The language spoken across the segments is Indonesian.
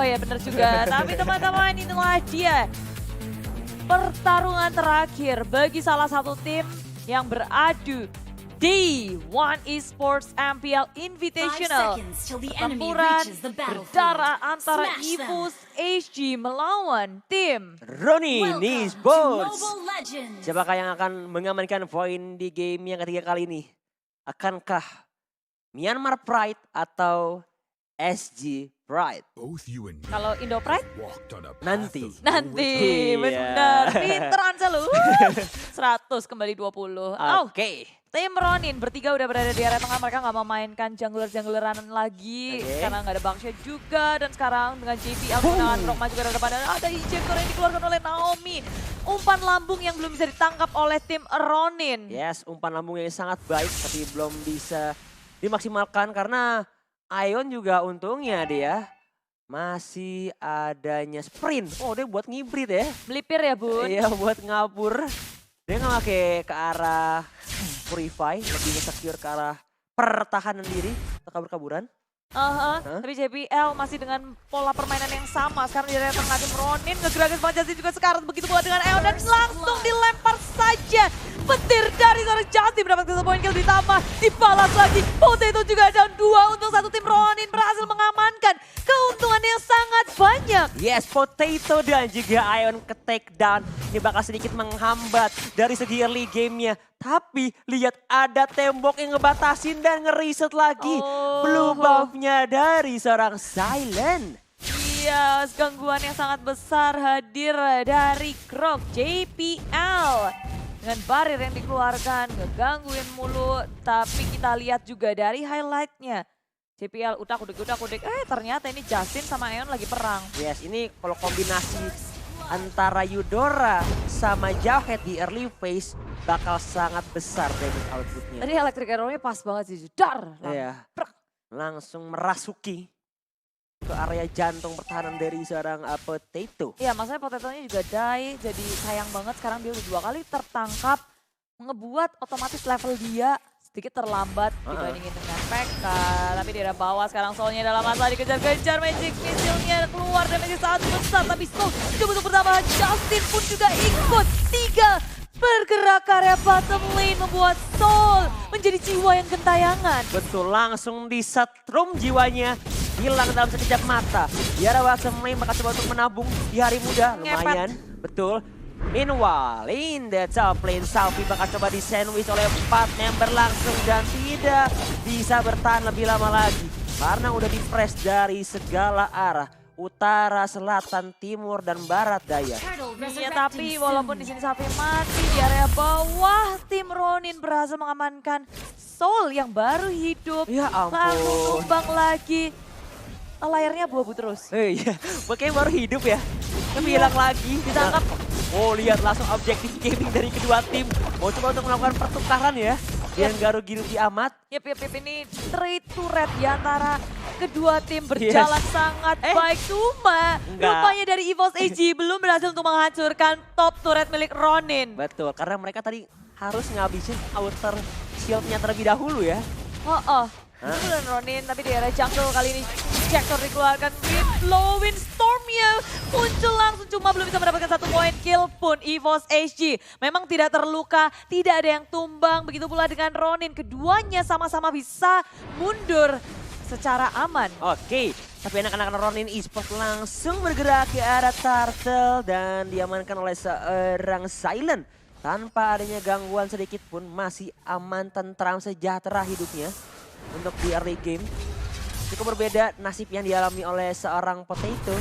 ya bener juga. Tapi teman-teman inilah dia pertarungan terakhir bagi salah satu tim yang beradu di One Esports MPL Invitational. Pertempuran berdarah antara EVOS HG melawan tim Ronin Esports. Siapakah yang akan mengamankan poin di game yang ketiga kali ini? Akankah Myanmar Pride atau SG Pride? Kalau Indo Pride? Nanti. Nanti, Iya. bener. Pinteran selalu. 100 kembali 20. Oke. Tim Ronin bertiga udah berada di area tengah, mereka nggak memainkan jungler-jungleran lagi. Oke. Karena nggak ada Bangsha juga, dan sekarang dengan JPL menggunakan Rokma juga ada depan. Dan ada injektor yang dikeluarkan oleh Naomi. Umpan lambung yang belum bisa ditangkap oleh tim Ronin. Yes, umpan lambung yang sangat baik tapi belum bisa dimaksimalkan karena Ion juga untungnya dia masih adanya sprint. Oh, dia buat ngibrit ya. Melipir ya Bun? Iya, buat ngabur. Dia nggak pakai ke arah Purify, lebih secure ke arah pertahanan diri, kabur-kaburan. Tapi JPL masih dengan pola permainan yang sama. Sekarang di area tengah tim Ronin ngegerakin Bang Justin juga sekarang. Begitu pula dengan Eon dan langsung dilempar saja. Petir dari seorang Justin mendapatkan 1 poin kill, ditambah dibalas lagi. Potato juga down 2 untuk satu tim Ronin berhasil mengamankan keuntungan yang sangat banyak. Yes, Potato dan juga Ion ke take down. Ini bakal sedikit menghambat dari segi early gamenya. Tapi lihat ada tembok yang ngebatasin dan ngeriset lagi. Blue buff-nya dari seorang Silent. Iya, gangguan yang sangat besar hadir dari Krok JPL. Dengan barir yang dikeluarkan, ngegangguin mulu. Tapi kita lihat juga dari highlight-nya. JPL udak-udik. Ternyata ini Justin sama Eon lagi perang. Yes, ini kalau kombinasi antara Eudora sama Jawhead di early phase bakal sangat besar damage outputnya. Tadi electric arrow-nya pas banget sih. Dar! Iya, langsung merasuki ke area jantung pertahanan dari seorang Potato. Iya, maksudnya Potatonya juga die. Jadi sayang banget sekarang dia udah 2 kali tertangkap. Ngebuat otomatis level dia sedikit terlambat dibandingin dengan PK. Tapi di area bawah sekarang Soulnya dalam masalah dikejar-kejar. Magic Missile-nya keluar dan masih sangat besar. Tapi Soul coba untuk pertama. Justin pun juga ikut. 3 bergerak ke area bottom lane membuat Soul menjadi jiwa yang gentayangan. Betul, langsung disetrum jiwanya. Hilang dalam sekejap mata. Yara Bottom lane bakal coba untuk menabung di hari muda. Lumayan, betul. Meanwhile, in the top lane, Salvi bakal coba di-sandwich oleh 4 member langsung. Dan tidak bisa bertahan lebih lama lagi. Karena udah di-press dari segala arah. Utara, selatan, timur, dan barat daya. Iya, tapi walaupun di sini Salvi mati di area bawah, tim Ronin berhasil mengamankan Soul yang baru hidup. Ya ampun. Langsung tumbang lagi. Layarnya abu-abu terus. Iya, makanya baru hidup ya. Tapi hilang lagi. Ditangkap. Oh, lihat langsung objektif gaming dari kedua tim. Mau coba untuk melakukan pertukaran ya. Yang garu giruti amat. Yep, ini trade turret di antara kedua tim berjalan sangat baik. Cuma rupanya dari EVOS HG belum berhasil untuk menghancurkan top turret milik Ronin. Betul, karena mereka tadi harus ngabisin outer shield-nya terlebih dahulu ya. Itu dan Ronin, tapi di area jungle kali ini Injektor dikeluarkan, Blowin Stormnya muncul langsung, cuma belum bisa mendapatkan 1 poin kill pun. EVOS HG memang tidak terluka, tidak ada yang tumbang, begitu pula dengan Ronin. Keduanya sama-sama bisa mundur secara aman. Oke, tapi anak-anak Ronin Esports langsung bergerak ke arah Turtle dan diamankan oleh seorang Silent. Tanpa adanya gangguan sedikit pun, masih aman, tentram, sejahtera hidupnya. Untuk di early game, cukup berbeda nasib yang dialami oleh seorang Potato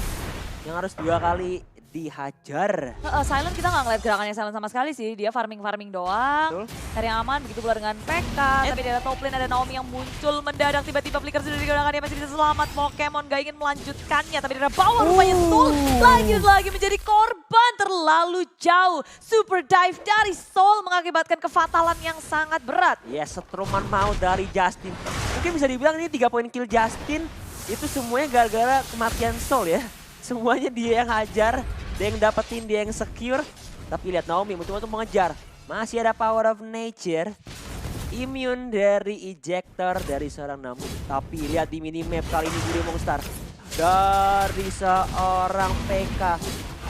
yang harus 2 kali dihajar. Silent kita nggak ngeliat gerakannya Silent sama sekali sih. Dia farming doang. Cari yang aman, begitu pula dengan PK. Tapi di top lane ada Naomi yang muncul mendadak. Tiba-tiba flicker sudah digunakan, dia masih bisa selamat. Pokemon gak ingin melanjutkannya. Tapi di bawah rupanya Soul lagi menjadi korban terlalu jauh. Super dive dari Soul mengakibatkan kefatalan yang sangat berat. Ya, setruman maut dari Justin. Mungkin bisa dibilang ini 3 poin kill Justin. Itu semuanya gara-gara kematian Soul ya. Semuanya dia yang hajar, dia yang dapetin, dia yang secure. Tapi lihat Naomi mencoba untuk mengejar. Masih ada power of nature. Immune dari ejector dari seorang Namu. Tapi lihat di minimap kali ini Guri Monster. dari seorang PK.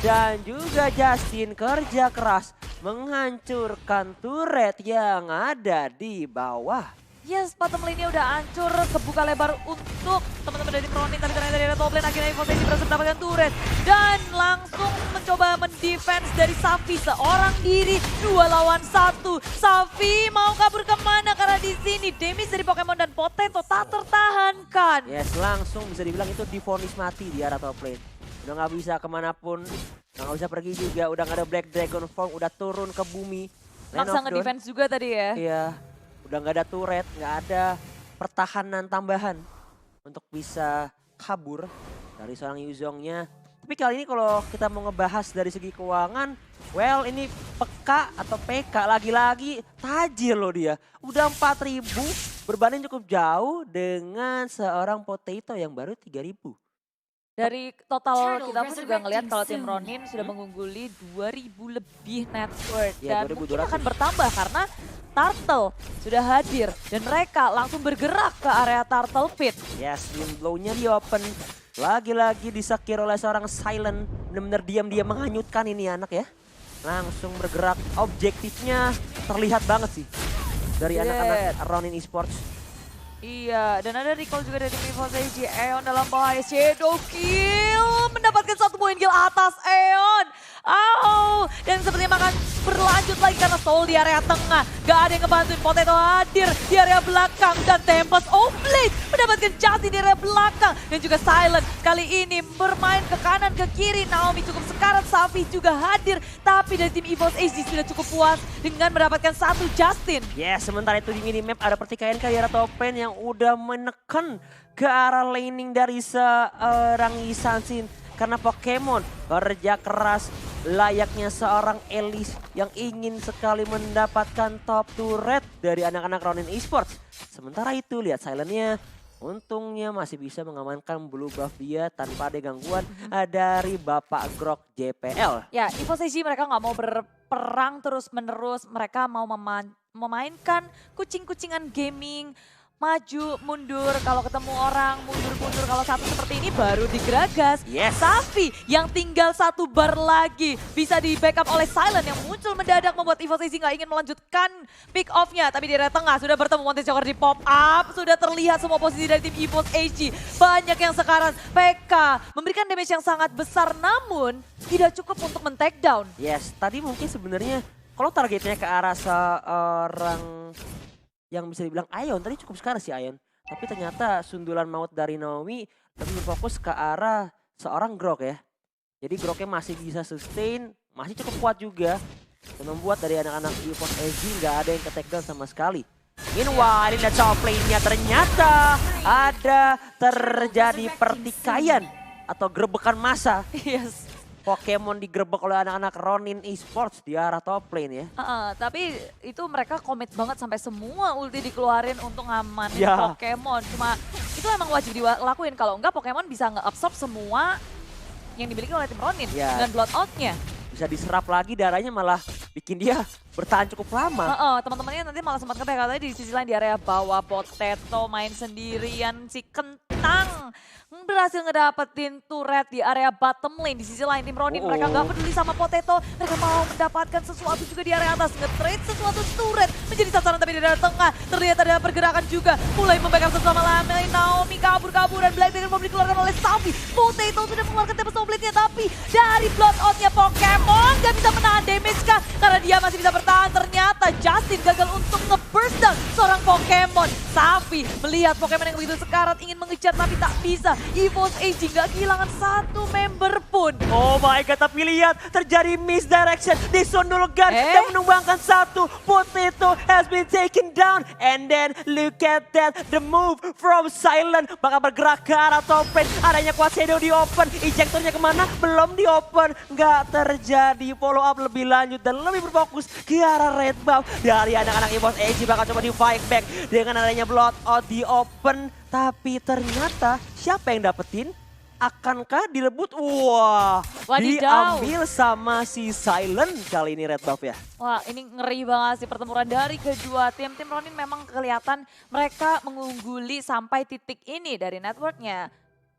Dan juga Justin kerja keras menghancurkan turret yang ada di bawah. Yes, bottom lane-nya udah hancur, kebuka lebar untuk teman-teman dari Ronin. Tapi ternyata dari top lane akhirnya EVOS SG berhasil mendapatkan turret. Dan langsung mencoba mendefense dari Safi seorang diri. 2 lawan 1. Safi mau kabur kemana? Karena di sini damage dari Pokemon dan Potato tak tertahankan. Yes, langsung bisa dibilang itu divonis mati di arah top lane. Udah nggak bisa kemanapun, udah nggak bisa pergi juga, udah nggak ada Black Dragon Form, udah turun ke bumi. Maksa nge-defense juga tadi ya. Iya, udah nggak ada turret, nggak ada pertahanan tambahan untuk bisa kabur dari seorang Yuzongnya. Tapi kali ini kalau kita mau ngebahas dari segi keuangan, well ini PK atau PK lagi-lagi tajir loh dia. Udah 4.000, berbanding cukup jauh dengan seorang Potato yang baru 3.000. Dari total kita pun juga ngelihat kalau tim Ronin sudah mengungguli 2.000 lebih net worth. Ya, Dan 2.200. mungkin akan bertambah karena Turtle sudah hadir. Dan mereka langsung bergerak ke area Turtle Pit. Yes, wind blow-nya di open. Lagi-lagi disakir oleh seorang Silent. Benar-benar diam-diam menghanyutkan ini anak ya. Langsung bergerak, objektifnya terlihat banget sih. Dari anak-anak Ronin Esports. Iya, dan ada recall juga dari EVOS SG. Aeon dalam bahaya, Shadow Kill mendapatkan 1 poin kill atas Aeon. Dan sepertinya akan berlanjut lagi karena Soul di area tengah. Gak ada yang ngebantuin, Potato hadir di area belakang. Dan Tempest Oblate mendapatkan Justin di area belakang. Dan juga Silent kali ini bermain ke kanan, ke kiri. Naomi cukup sekarat, Safi juga hadir. Tapi dari tim EVOS SG sudah cukup puas dengan mendapatkan 1 Justin. Yes, sementara itu di minimap ada pertikaian ke arah top lane yang udah menekan ke arah laning dari seorang Isansin. Karena Pokemon kerja keras layaknya seorang Elise yang ingin sekali mendapatkan top turret dari anak-anak Ronin Esports. Sementara itu lihat Silentnya, untungnya masih bisa mengamankan blue buff dia tanpa ada gangguan dari Bapak Grok JPL. Ya, EVOS SG mereka nggak mau berperang terus-menerus. Mereka mau memainkan kucing-kucingan gaming. Maju, mundur, kalau ketemu orang, mundur-mundur. Kalau satu seperti ini baru digeragas. Yes. Safi yang tinggal 1 bar lagi. Bisa di backup oleh Silent yang muncul mendadak membuat EVOS SG nggak ingin melanjutkan pick off-nya. Tapi di area tengah sudah bertemu Monte Joker di pop up. Sudah terlihat semua posisi dari tim EVOS SG. Banyak yang sekarang PK memberikan damage yang sangat besar namun tidak cukup untuk men-take down. Yes, tadi mungkin sebenarnya kalau targetnya ke arah seorang yang bisa dibilang Aeon, tadi cukup sekali sih Aeon. Tapi ternyata sundulan maut dari Naomi lebih berfokus ke arah seorang Grok ya. Jadi Groknya masih bisa sustain, masih cukup kuat juga. Dan membuat dari anak-anak EVOS SG nggak ada yang ke take down sama sekali. Meanwhile, di top lane-nya ternyata ada terjadi pertikaian atau gerebekan massa. Yes. Pokemon digerebek oleh anak-anak Ronin Esports di arah top lane ya. Tapi itu mereka komit banget sampai semua ulti dikeluarin untuk ngamanin Ya. Pokemon. Cuma itu emang wajib dilakuin. Kalau enggak Pokemon bisa nge-absorb semua yang dimiliki oleh tim Ronin Ya. dengan blood out-nya. Bisa diserap lagi darahnya malah bikin dia bertahan cukup lama. Teman-temannya nanti malah sempat nge-back katanya di sisi lain di area bawah. Potato main sendirian, si Kentang berhasil ngedapetin turret di area bottom lane. Di sisi lain tim Ronin mereka nggak peduli sama Potato. Mereka mau mendapatkan sesuatu juga di area atas. Nge-trade sesuatu turret menjadi sasaran tapi di area tengah. Terlihat ada pergerakan juga. Mulai membackup sesama lain. Naomi kabur-kaburan. Black Dragon mau dikeluarkan oleh Safi. Potato sudah mengeluarkan Tempest Oblate-nya tapi dari blood out-nya Pokemon nggak bisa menahan damage kah? Karena dia masih bisa bertahan. Ternyata Justin gagal untuk nge-burst down seorang Pokemon. Safi melihat Pokemon yang begitu sekarat ingin mengejar tapi tak bisa. EVOS SG nggak kehilangan 1 member pun. Oh my god, tapi lihat terjadi misdirection, disundulkan dan menumbangkan 1. Potato has been taken down. And then look at that, the move from Silent. Bakal bergerak ke arah top lane. Adanya Quad Shadow di open, ejectornya kemana? Belum di open. Nggak terjadi follow up lebih lanjut dan lebih berfokus ke arah red buff. Dari anak-anak EVOS SG bakal coba di fight back dengan adanya blood out di open. Tapi ternyata siapa yang dapetin? Akankah direbut? Wah, Wadidaw. diambil sama si Silent kali ini red buff ya. Wah, ini ngeri banget sih pertempuran dari kedua tim. Tim Ronin memang kelihatan mereka mengungguli sampai titik ini dari networknya.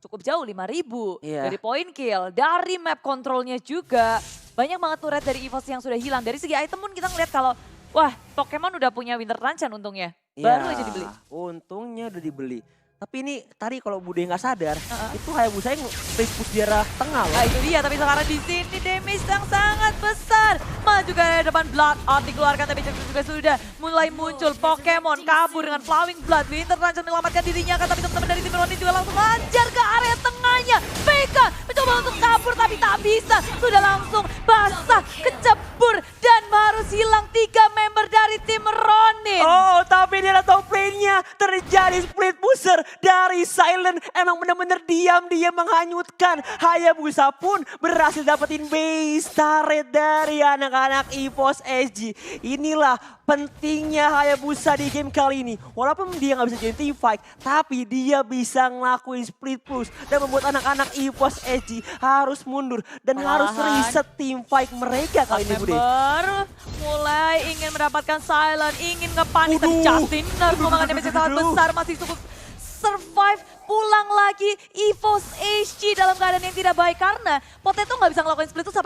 cukup jauh 5.000 Iya. dari point kill, dari map controlnya juga. Banyak banget turret dari EVOS yang sudah hilang. Dari segi item pun kita ngeliat kalau wah Pokemon udah punya Winter Truncheon untungnya. Baru aja dibeli. Untungnya udah dibeli. Tapi ini tadi kalau Bude nggak sadar, itu Hayabusa yang split push di arah tengah loh. Nah itu dia, tapi sekarang di sini damage yang sangat besar. Maju ke depan Blood Out dikeluarkan, tapi juga sudah mulai muncul Pokemon kabur dengan Flowing Blood. Winter Truncheon menyelamatkan dirinya, tapi teman-teman dari tim Ronin juga langsung lancar ke area tengahnya. PK mencoba untuk kabur tapi tak bisa. Sudah langsung basah, kecebur, dan harus hilang 3 member dari tim Ronin. Oh, tapi di top lane-nya terjadi split pusher dari Silent. Emang benar-benar diam-diam menghanyutkan. Hayabusa pun berhasil dapetin base turret dari anak-anak EVOS SG. Inilah pentingnya Hayabusa di game kali ini. Walaupun dia nggak bisa jadi team fight, tapi dia bisa ngelakuin split push dan membuat anak-anak EVOS SG harus mundur dan harus reset team fight mereka kali ini, Bude. Member mulai ingin mendapatkan Silent, ingin ngepanik, tapi Justin harus memakan damage yang sangat besar, masih cukup survive, pulang lagi EVOS HG dalam keadaan yang tidak baik karena Potato nggak bisa ngelakuin split push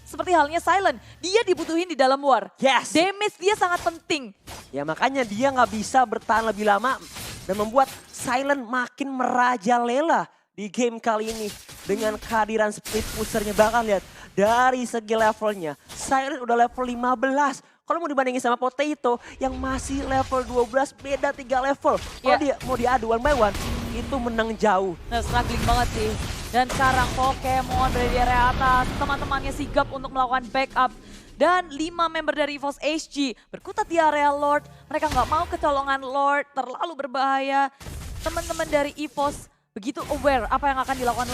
seperti halnya Silent. Dia dibutuhin di dalam war. Yes. Damage dia sangat penting. Ya makanya dia nggak bisa bertahan lebih lama dan membuat Silent makin merajalela di game kali ini. Dengan kehadiran split pushernya, bahkan lihat dari segi levelnya. Silent udah level 15. Kalau mau dibandingin sama Potato yang masih level 12, beda 3 level. Kalau dia mau diadu one by one, itu menang jauh. Nah, struggling banget sih. Dan sekarang Pokemon dari area atas, teman-temannya sigap untuk melakukan backup. Dan 5 member dari EVOS HG berkutat di area Lord. Mereka nggak mau kecolongan Lord, terlalu berbahaya. Teman-teman dari EVOS begitu aware apa yang akan dilakukan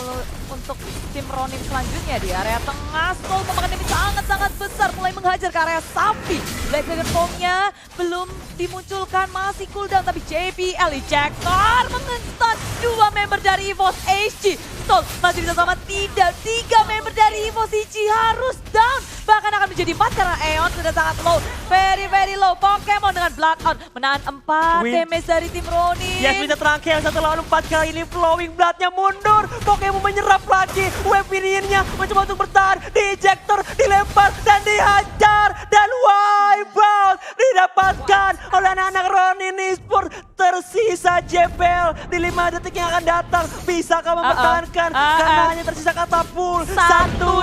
untuk tim Ronin selanjutnya di area tengah. Skull memakan damage sangat-sangat besar, mulai menghajar ke area sapi. Black Dragon Bomb-nya belum dimunculkan, masih cooldown, tapi JBL Ejector mengentot 2 member dari EVOS HG. Skull masih bisa sama tidak, 3 member dari EVOS HG harus down. Bahkan akan menjadi 4 karena Aeon sudah sangat low. Very low. Pokemon dengan Blackout menahan 4 damage dari tim Ronin. Yes, Winter Truncheon 1 lawan 4 kali ini. Flowing Blood-nya mundur. Pokemon menyerap lagi. Weapon-nya mencoba untuk bertahan. Di ejector, dilempar, dan dihajar. Dan wipe out didapatkan oleh anak-anak Ronin Esport. Tersisa JBL di 5 detik yang akan datang. Bisakah mempertahankan? Karena hanya tersisa Katapul. 1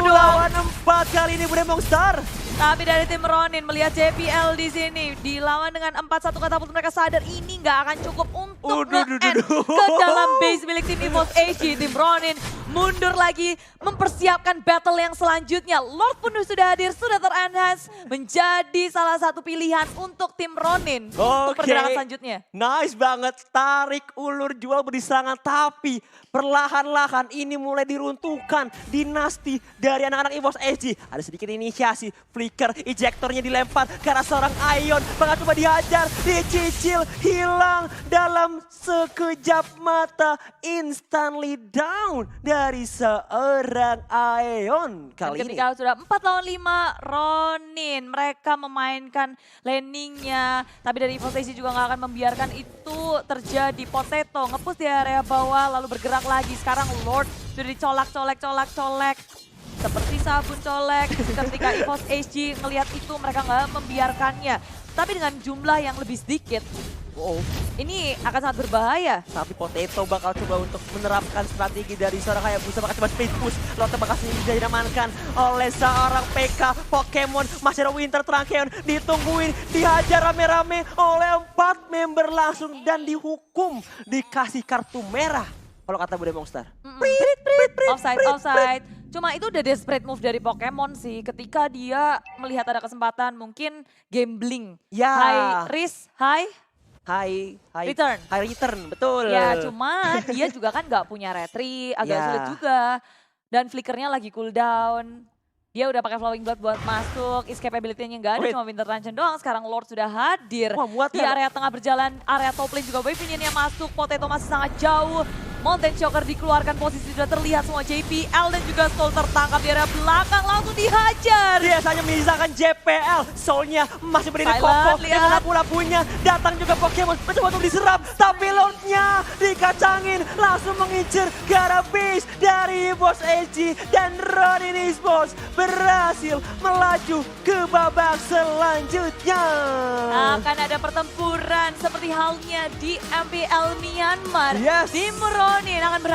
lawan 4 kali ini Bude Monster. Tapi dari tim Ronin melihat JBL di sini dilawan dengan 4-1 Katapult, mereka sadar ini nggak akan cukup untuk nge-end ke dalam base milik tim EVOS HG. Tim Ronin mundur lagi, mempersiapkan battle yang selanjutnya. Lord pun sudah hadir, sudah ter-enhance, menjadi salah satu pilihan untuk tim Ronin untuk pergerakan selanjutnya. Nice banget, tarik ulur jual berisangan, tapi perlahan-lahan ini mulai diruntuhkan dinasti dari anak-anak EVOS HG. Ada sedikit inisiasi, flicker, ejektornya dilempar ke arah seorang Ion, bakal coba dihajar, dicicil, hilang dalam sekejap mata, instantly down dari seorang Aeon kali ini. Ketika sudah 4 lawan 5 Ronin, mereka memainkan landingnya. Tapi dari EVOS HG juga nggak akan membiarkan itu terjadi. Potato nge-push di area bawah lalu bergerak lagi. Sekarang Lord sudah dicolak. Seperti sabun colek. Ketika EVOS HG ngelihat itu mereka nggak membiarkannya. Tapi dengan jumlah yang lebih sedikit, ini akan sangat berbahaya. Tapi Potato bakal coba untuk menerapkan strategi dari seorang Hayabusa, bakal coba split push. Lotte bakal sudah diamankan oleh seorang PK. Pokemon masih ada Winter Truncheon, ditungguin, dihajar rame-rame oleh 4 member langsung dan dihukum, dikasih kartu merah. Kalau kata Bude Monster. Offside. Cuma itu udah desperate move dari Pokemon sih. Ketika dia melihat ada kesempatan, mungkin gambling. Ya. High risk, high return. High return, betul. Ya cuma dia juga kan nggak punya retry, agak sulit juga. Dan flickernya lagi cooldown. Dia udah pakai Flowing Blood buat masuk, escape ability-nya nggak ada, cuma Winter Truncheon doang. Sekarang Lord sudah hadir di area tengah berjalan, area top lane juga Weapon-nya masuk, Potato masih sangat jauh. Mountain Choker dikeluarkan, posisi sudah terlihat semua. JPL dan juga Soul tertangkap di area belakang, langsung dihajar. Biasanya menyisakan JPL, Soulnya masih berdiri Silent, kokoh lihat. dengan apu-apunya. Datang juga Pokemon, mencoba untuk diserap, tapi Lordnya dikacangin, langsung mengincar ke arah base dari Bos LG. Dan Ronin Esports berhasil melaju ke babak selanjutnya. Akan ada pertempuran seperti halnya di MPL Myanmar. Yes. Tim Ronin akan berhadapan